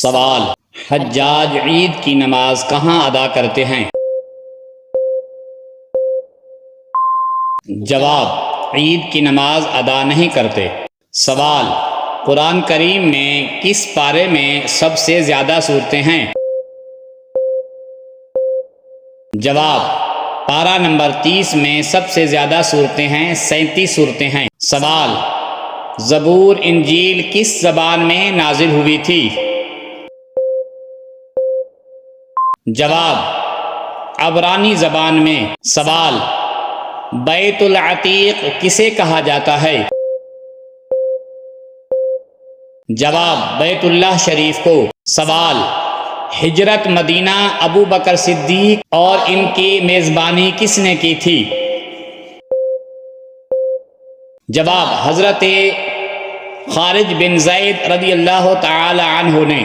सवाल, हज्जाज ईद की नमाज कहाँ अदा करते हैं? जवाब, ईद की नमाज अदा नहीं करते। सवाल, कुरान करीम में किस पारे में सबसे ज़्यादा सूरतें हैं? जवाब, पारा नंबर 30 में सबसे ज़्यादा सूरतें हैं, 37 सूरतें हैं। सवाल, ज़बूर इंजील किस ज़बान में नाजिल हुई थी? जवाब, अबरानी ज़बान में। सवाल, बैतुल अतीक किसे कहा जाता है? जवाब, बैतुल्लाह शरीफ को। सवाल, हिजरत मदीना अबू बकर सिद्दीक और इनकी मेज़बानी किसने की थी? जवाब, हज़रत खारिज बिन ज़ैद रज़ी अल्लाह तआला अन्हु ने।